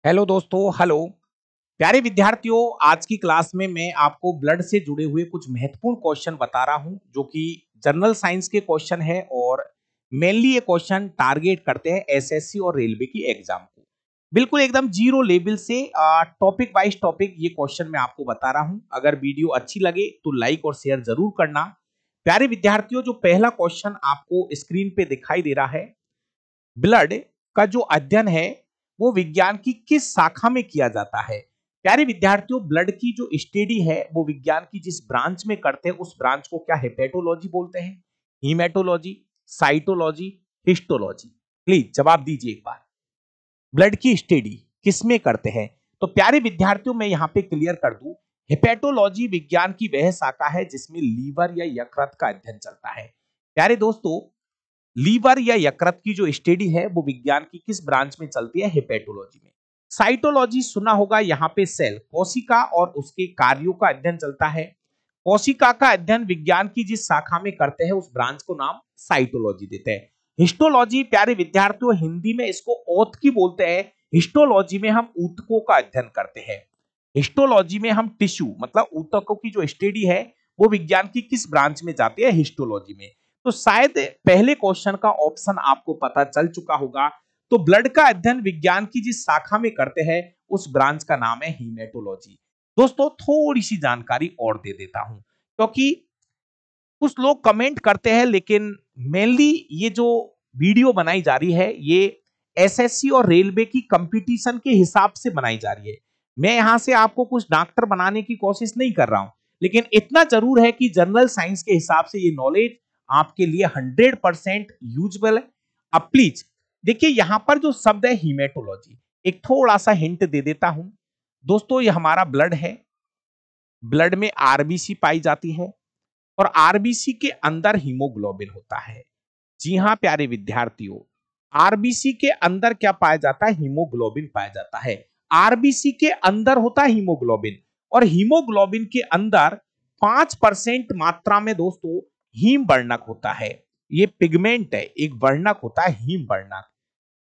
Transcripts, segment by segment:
Hello दोस्तों, hello प्यारे विद्यार्थियों। आज की क्लास में मैं आपको ब्लड से जुड़े हुए कुछ महत्वपूर्ण क्वेश्चन बता रहा हूं, जो कि जनरल साइंस के क्वेश्चन है और मेनली ये क्वेश्चन टारगेट करते हैं एसएससी और रेलवे की एग्जाम को। बिल्कुल एकदम जीरो लेवल से टॉपिक वाइज टॉपिक ये क्वेश्चन मैं आपको बता रहा हूं। अगर वीडियो अच्छी लगे तो लाइक और शेयर जरूर करना। प्यारे विद्यार्थियों, जो पहला क्वेश्चन आपको स्क्रीन पे दिखाई दे रहा है, ब्लड का जो अध्ययन है वो विज्ञान की किस शाखा में किया जाता है। प्यारे विद्यार्थियों, ब्लड की जो स्टडी है वो विज्ञान की जिस ब्रांच में करते हैं उस ब्रांच को क्या हेपेटोलॉजी बोलते हैं, हीमेटोलॉजी, साइटोलॉजी, हिस्टोलॉजी। प्लीज जवाब दीजिए एक बार, ब्लड की स्टडी किसमें करते हैं। तो प्यारे विद्यार्थियों, मैं यहां पे क्लियर कर दूं, हेपेटोलॉजी विज्ञान की वह शाखा है जिसमें लीवर या यकृत का अध्ययन चलता है। प्यारे दोस्तों, लीवर या यकृत की जो स्टडी है वो विज्ञान की किस ब्रांच में चलती है, हेपेटोलॉजी में। साइटोलॉजी सुना होगा, यहाँ पे सेल कोशिका और उसके कार्यों का अध्ययन चलता है। कोशिका का अध्ययन विज्ञान की जिस शाखा में करते हैं उस ब्रांच को नाम साइटोलॉजी देते हैं। हिस्टोलॉजी, प्यारे विद्यार्थियों, हिंदी में इसको ओतकी बोलते हैं। हिस्टोलॉजी में हम ऊतकों का अध्ययन करते हैं। हिस्टोलॉजी में हम टिश्यू मतलब ऊतकों की जो स्टडी है वो विज्ञान की किस ब्रांच में जाती है, हिस्टोलॉजी में। तो शायद पहले क्वेश्चन का ऑप्शन आपको पता चल चुका होगा। तो ब्लड का अध्ययन विज्ञान की जिस शाखा में करते हैं उस ब्रांच का नाम है हीमेटोलॉजी। दोस्तों, थोड़ी सी जानकारी और दे देता हूं, क्योंकि कुछ लोग कमेंट करते हैं, लेकिन मेनली ये जो वीडियो बनाई जा रही है ये एसएससी और रेलवे की कंपटीशन के हिसाब से बनाई जा रही है। मैं यहां से आपको कुछ डॉक्टर बनाने की कोशिश नहीं कर रहा हूं, लेकिन इतना जरूर है कि जनरल साइंस के हिसाब से ये नॉलेज आपके लिए 100% यूजबल है। अब प्लीज देखिए, यहां पर जो शब्द है हीमेटोलॉजी, एक थोड़ा सा हिंट दे देता हूं। दोस्तों, ये हमारा ब्लड है, ब्लड में आरबीसी पाई जाती है और आरबीसी के अंदर हीमोग्लोबिन होता है। जी हां प्यारे विद्यार्थियों, आरबीसी के अंदर क्या पाया जाता है, हीमोग्लोबिन पाया जाता है। आरबीसी के अंदर होता है हीमोग्लोबिन, और हीमोग्लोबिन के अंदर 5% मात्रा में दोस्तों हीम वर्णक होता है। ये पिगमेंट है, एक वर्णक होता है हीम वर्णक।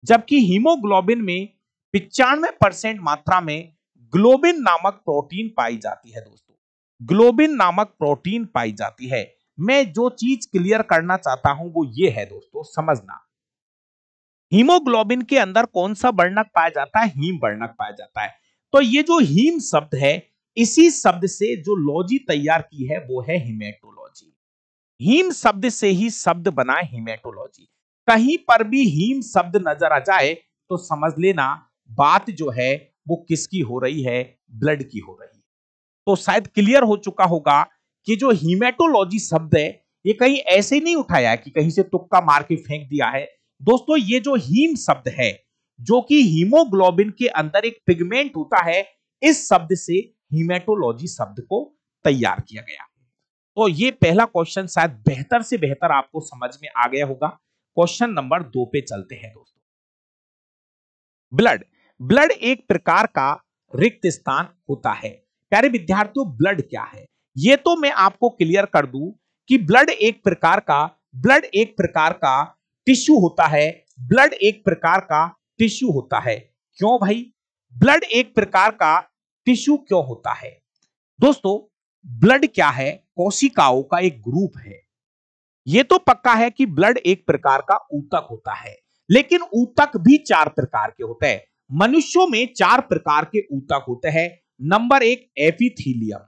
जबकि हीमोग्लोबिन में 95% मात्रा में ग्लोबिन नामक प्रोटीन पाई जाती है। दोस्तों, ग्लोबिन नामक प्रोटीन पाई जाती है। मैं जो चीज क्लियर करना चाहता हूं वो ये है दोस्तों, समझना, हीमोग्लोबिन के अंदर कौन सा वर्णक पाया जाता है, हीम वर्णक पाया जाता है। तो ये जो हीम शब्द है, इसी शब्द से जो लॉजी तैयार की है वो है हीमेटोलॉजी। हीम शब्द से ही शब्द बना है हीमेटोलॉजी। कहीं पर भी हीम शब्द नजर आ जाए तो समझ लेना बात जो है वो किसकी हो रही है, ब्लड की हो रही है। तो शायद क्लियर हो चुका होगा कि जो हीमेटोलॉजी शब्द है ये कहीं ऐसे नहीं उठाया है कि कहीं से तुक्का मार के फेंक दिया है। दोस्तों, ये जो हीम शब्द है, जो कि हीमोग्लोबिन के अंदर एक पिगमेंट होता है, इस शब्द से हीमेटोलॉजी शब्द को तैयार किया गया। तो ये पहला क्वेश्चन शायद बेहतर से बेहतर आपको समझ में आ गया होगा। क्वेश्चन नंबर 2 पे चलते हैं दोस्तों। ब्लड, ब्लड एक प्रकार का रिक्त स्थान होता है। प्यारे विद्यार्थियों, ब्लड क्या है ये तो मैं आपको क्लियर कर दूं कि ब्लड एक प्रकार का टिश्यू होता है। ब्लड एक प्रकार का टिश्यू होता है। क्यों भाई, ब्लड एक प्रकार का टिश्यू क्यों होता है? दोस्तों, ब्लड क्या है, कोशिकाओं का एक ग्रुप है। यह तो पक्का है कि ब्लड एक प्रकार का ऊतक होता है, लेकिन ऊतक भी 4 प्रकार के होते हैं। मनुष्यों में 4 प्रकार के ऊतक होते हैं। नंबर 1 एपिथीलियम,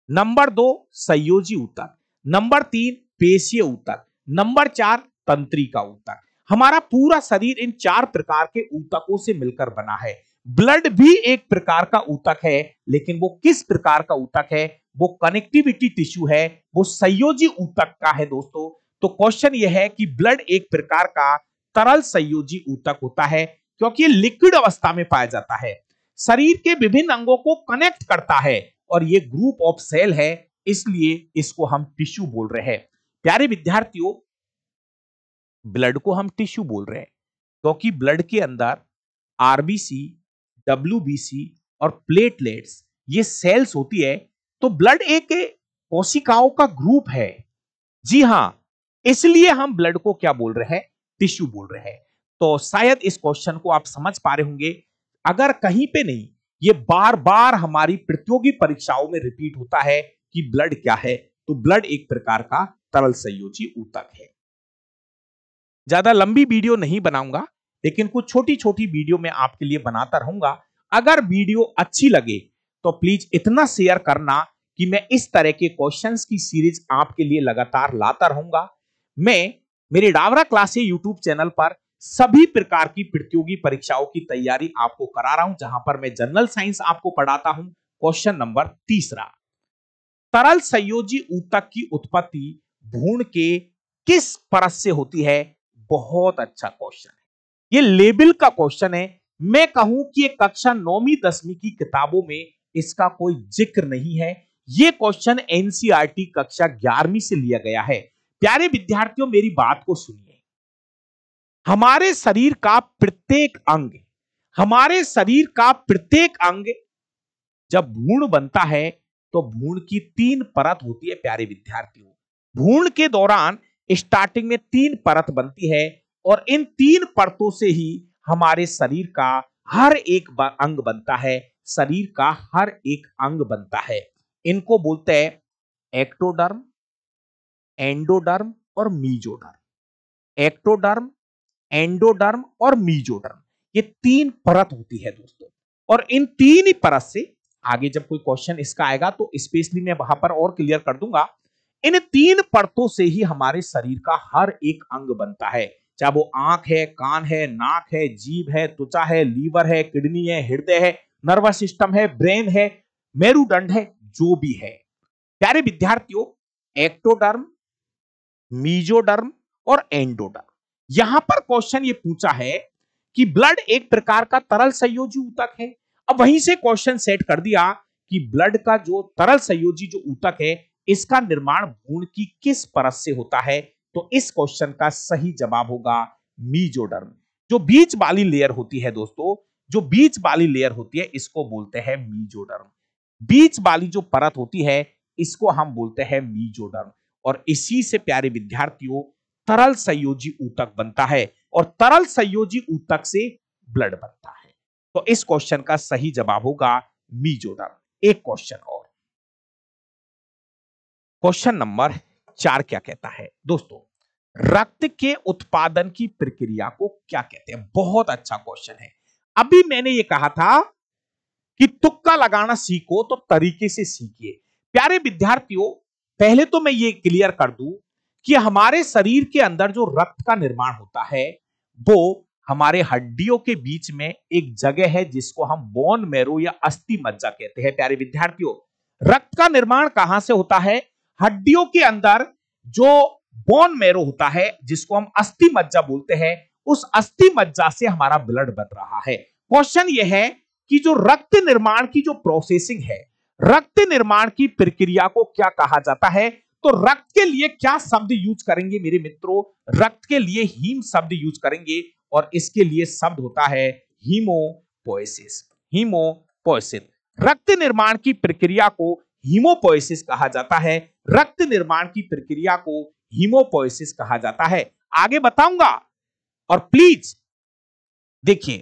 नंबर 2 संयोजी ऊतक, नंबर 3 पेशीय ऊतक, नंबर 4 तंत्रिका ऊतक। हमारा पूरा शरीर इन 4 प्रकार के ऊतकों से मिलकर बना है। ब्लड भी एक प्रकार का ऊतक है, लेकिन वो किस प्रकार का ऊतक है, वो कनेक्टिविटी टिश्यू है, वो संयोजी ऊतक का है दोस्तों। तो क्वेश्चन यह है कि ब्लड एक प्रकार का तरल संयोजी ऊतक होता है, क्योंकि ये लिक्विड अवस्था में पाया जाता है, शरीर के विभिन्न अंगों को कनेक्ट करता है और ये ग्रुप ऑफ सेल है, इसलिए इसको हम टिश्यू बोल रहे हैं। प्यारे विद्यार्थियों, ब्लड को हम टिश्यू बोल रहे हैं क्योंकि ब्लड के अंदर आरबीसी, डब्ल्यूबीसी और प्लेटलेट्स ये सेल्स होती है। तो ब्लड एक कोशिकाओं का ग्रुप है। जी हां, इसलिए हम ब्लड को क्या बोल रहे हैं, टिश्यू बोल रहे हैं। तो शायद इस क्वेश्चन को आप समझ पा रहे होंगे। अगर कहीं पे नहीं, ये बार बार हमारी प्रतियोगी परीक्षाओं में रिपीट होता है कि ब्लड क्या है, तो ब्लड एक प्रकार का तरल संयोजी ऊतक है। ज्यादा लंबी वीडियो नहीं बनाऊंगा, लेकिन कुछ छोटी छोटी वीडियो मैं आपके लिए बनाता रहूंगा। अगर वीडियो अच्छी लगे तो प्लीज इतना शेयर करना कि मैं इस तरह के क्वेश्चंस की सीरीज आपके लिए लगातार लाता रहूंगा। मैं मेरे डावरा क्लासे यूट्यूब चैनल पर सभी प्रकार की प्रतियोगी परीक्षाओं की तैयारी आपको करा रहा हूं, जहां पर मैं जनरल साइंस आपको पढ़ाता हूं। क्वेश्चन नंबर 3, तरल संयोजी ऊतक की उत्पत्ति भ्रूण के किस परत से होती है? बहुत अच्छा क्वेश्चन है, ये लेवल का क्वेश्चन है। मैं कहूं कि ये कक्षा 9वीं 10वीं की किताबों में इसका कोई जिक्र नहीं है। ये क्वेश्चन एनसीईआरटी कक्षा 11वीं से लिया गया है। प्यारे विद्यार्थियों, मेरी बात को सुनिए। हमारे शरीर का प्रत्येक अंग, हमारे शरीर का प्रत्येक अंग जब भ्रूण बनता है तो भ्रूण की 3 परत होती है। प्यारे विद्यार्थियों, भ्रूण के दौरान स्टार्टिंग में 3 परत बनती है और इन 3 परतों से ही हमारे शरीर का हर एक अंग बनता है। शरीर का हर एक अंग बनता है। इनको बोलते हैं एक्टोडर्म, एंडोडर्म और मीजोडर्म। एक्टोडर्म, एंडोडर्म और मीजोडर्म, ये 3 परत होती है दोस्तों। और इन 3 ही परत से आगे जब कोई क्वेश्चन इसका आएगा तो स्पेशली मैं वहां पर और क्लियर कर दूंगा। इन 3 परतों से ही हमारे शरीर का हर एक अंग बनता है, चाहे वो आंख है, कान है, नाक है, जीभ है, त्वचा है, लीवर है, किडनी है, हृदय है, नर्वस सिस्टम है, ब्रेन है, मेरुदंड है, जो भी है। प्यारे विद्यार्थियों, एक्टोडर्म, मीजोडर्म और एंडोडर्म, यहां पर क्वेश्चन ये पूछा है कि ब्लड एक प्रकार का तरल संयोजी ऊतक है। अब वहीं से क्वेश्चन सेट कर दिया कि ब्लड का जो तरल संयोजी जो ऊतक है, इसका निर्माण भ्रूण की किस परत से होता है? तो इस क्वेश्चन का सही जवाब होगा मीजोडर्म। जो बीच वाली लेयर होती है दोस्तों, जो बीच वाली लेयर होती है, इसको बोलते हैं मीजोडर्म। बीच वाली जो परत होती है, इसको हम बोलते हैं मीजोडर्म। और इसी से प्यारे विद्यार्थियों तरल संयोजी ऊतक बनता है और तरल संयोजी ऊतक से ब्लड बनता है। तो इस क्वेश्चन का सही जवाब होगा मीजोडर्म। एक क्वेश्चन और, क्वेश्चन नंबर 4 क्या कहता है दोस्तों? रक्त के उत्पादन की प्रक्रिया को क्या कहते हैं? बहुत अच्छा क्वेश्चन है। अभी मैंने ये कहा था कि तुक्का लगाना सीखो तो तरीके से सीखिए। प्यारे विद्यार्थियों, पहले तो मैं ये क्लियर कर दूं कि हमारे शरीर के अंदर जो रक्त का निर्माण होता है, वो हमारे हड्डियों के बीच में एक जगह है जिसको हम बोन मैरो या अस्थि मज्जा कहते हैं। प्यारे विद्यार्थियों, रक्त का निर्माण कहां से होता है? हड्डियों के अंदर जो बोन मैरो होता है, जिसको हम अस्थि मज्जा बोलते हैं, उस अस्थि मज्जा से हमारा ब्लड बन रहा है। क्वेश्चन यह है कि जो रक्त निर्माण की जो प्रोसेसिंग है, रक्त निर्माण की प्रक्रिया को क्या कहा जाता है? तो रक्त के लिए क्या शब्द यूज करेंगे मेरे मित्रों? रक्त के लिए हीम शब्द यूज करेंगे और इसके लिए शब्द होता है हीमोपोएसिस। हीमोपोएसिस, रक्त निर्माण की प्रक्रिया को हीमोपोएसिस कहा जाता है। रक्त निर्माण की प्रक्रिया को हीमोपोएसिस कहा जाता है। आगे बताऊंगा। और प्लीज देखिए,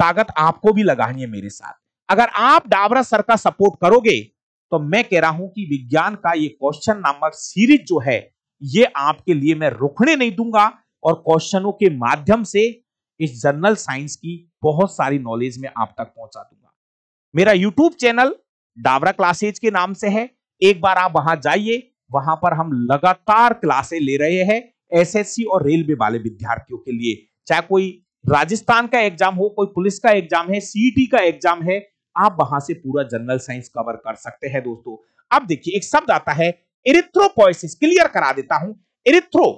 ताकत आपको भी लगानी है मेरे साथ। अगर आप डाबरा सर का सपोर्ट करोगे तो मैं कह रहा हूं कि विज्ञान का ये क्वेश्चन नामक सीरीज जो है, ये आपके लिए मैं रुकने नहीं दूंगा और क्वेश्चनों के माध्यम से इस जनरल साइंस की बहुत सारी नॉलेज में आप तक पहुंचा दूंगा। मेरा यूट्यूब चैनल डाबरा क्लासेज के नाम से है। एक बार आप वहां जाइए, वहां पर हम लगातार क्लासेस ले रहे हैं एसएससी और रेलवे वाले विद्यार्थियों के लिए। चाहे कोई राजस्थान का एग्जाम हो, कोई पुलिस का एग्जाम है, सीईटी का एग्जाम है, आप वहां से पूरा जनरल साइंस कवर कर सकते हैं दोस्तों। अब देखिए, एक शब्द आता है इरिथ्रोपोएसिस, क्लियर करा देता हूं। इरिथ्रो,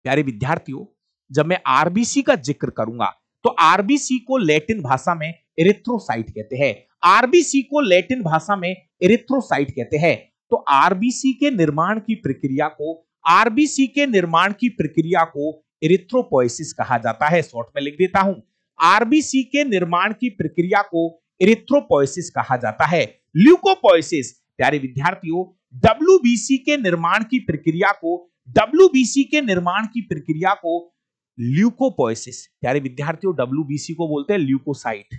प्यारे विद्यार्थियों, जब मैं आरबीसी का जिक्र करूंगा तो आरबीसी को लैटिन भाषा में इरिथ्रोसाइट कहते हैं। आरबीसी को लैटिन भाषा में इरिथ्रोसाइट कहते हैं। तो आरबीसी के निर्माण की प्रक्रिया को, आरबीसी के निर्माण की प्रक्रिया को इरिथ्रोपोएसिस कहा जाता है। शॉर्ट में लिख देता हूं, आरबीसी के निर्माण की प्रक्रिया को इरिथ्रोपोएसिस कहा जाता है। ल्यूकोपोएसिस, प्यारे विद्यार्थियों, डब्ल्यूबीसी के निर्माण की प्रक्रिया को, डब्ल्यूबीसी के निर्माण की प्रक्रिया को ल्यूकोपोएसिस। प्यारे विद्यार्थियों, WBC को बोलते हैं ल्यूकोसाइट।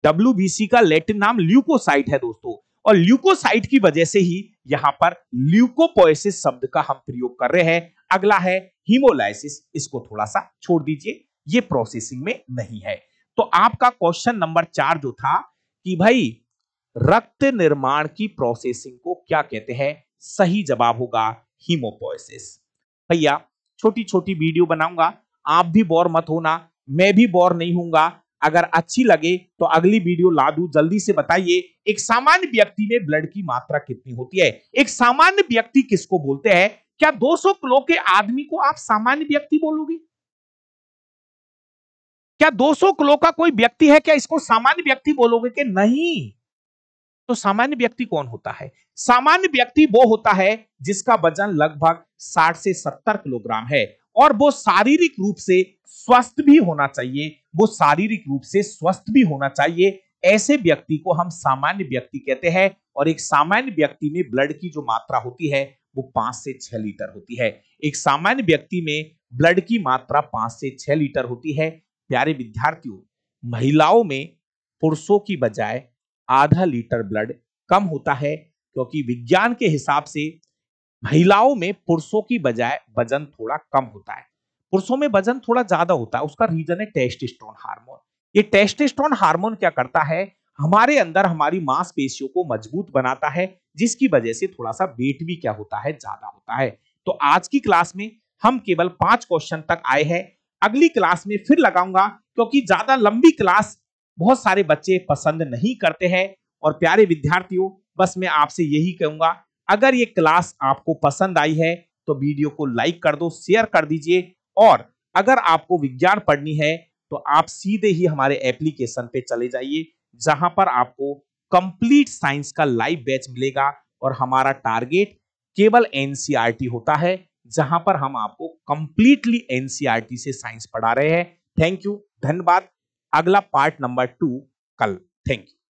WBC का लैटिन नाम ल्यूकोसाइट है दोस्तों, और ल्यूकोसाइट की वजह से ही यहां पर ल्यूकोपोएसिस शब्द का हम प्रयोग कर रहे हैं। अगला है हीमोलाइसिस, इसको थोड़ा सा छोड़ दीजिए, ये प्रोसेसिंग में नहीं है। तो आपका क्वेश्चन नंबर 4 जो था कि भाई रक्त निर्माण की प्रोसेसिंग को क्या कहते हैं, सही जवाब होगा हीमोपोएसिस। भैया छोटी छोटी वीडियो बनाऊंगा, आप भी बोर मत होना, मैं भी बोर नहीं हूंगा। अगर अच्छी लगे तो अगली वीडियो ला दूं। जल्दी से बताइए, एक सामान्य व्यक्ति में ब्लड की मात्रा कितनी होती है? एक सामान्य व्यक्ति किसको बोलते हैं? क्या 200 किलो के आदमी को आप सामान्य व्यक्ति बोलोगे? क्या 200 किलो का कोई व्यक्ति है, क्या इसको सामान्य व्यक्ति बोलोगे कि नहीं? तो सामान्य व्यक्ति कौन होता है? सामान्य व्यक्ति वो होता है जिसका वजन लगभग 60 से 70 किलोग्राम है, और वो शारीरिक रूप से स्वस्थ भी होना चाहिए। वो शारीरिक रूप से स्वस्थ भी होना चाहिए। ऐसे व्यक्ति को हम सामान्य व्यक्ति कहते हैं। और एक सामान्य व्यक्ति में ब्लड की जो मात्रा होती है वो 5 से 6 लीटर होती है। एक सामान्य व्यक्ति में ब्लड की मात्रा 5 से 6 लीटर होती है। प्यारे विद्यार्थियों, महिलाओं में पुरुषों की बजाय आधा लीटर ब्लड कम होता है, क्योंकि विज्ञान के हिसाब से महिलाओं में पुरुषों की बजाय वजन थोड़ा कम होता है। पुरुषों में वजन थोड़ा ज्यादा होता है। उसका रीजन है टेस्टोस्टेरोन हार्मोन। ये टेस्टोस्टेरोन हार्मोन क्या करता है, हमारे अंदर हमारी मांसपेशियों को मजबूत बनाता है, जिसकी वजह से थोड़ा सा वेट भी क्या होता है, ज्यादा होता है। तो आज की क्लास में हम केवल 5 क्वेश्चन तक आए हैं। अगली क्लास में फिर लगाऊंगा, क्योंकि ज्यादा लंबी क्लास बहुत सारे बच्चे पसंद नहीं करते हैं। और प्यारे विद्यार्थियों, बस मैं आपसे यही कहूंगा, अगर ये क्लास आपको पसंद आई है तो वीडियो को लाइक कर दो, शेयर कर दीजिए। और अगर आपको विज्ञान पढ़नी है तो आप सीधे ही हमारे एप्लीकेशन पे चले जाइए, जहां पर आपको कंप्लीट साइंस का लाइव बैच मिलेगा। और हमारा टारगेट केवल एनसीईआरटी होता है, जहां पर हम आपको कंप्लीटली एनसीईआरटी से साइंस पढ़ा रहे हैं। थैंक यू, धन्यवाद। अगला पार्ट नंबर 2 कल। Thank you.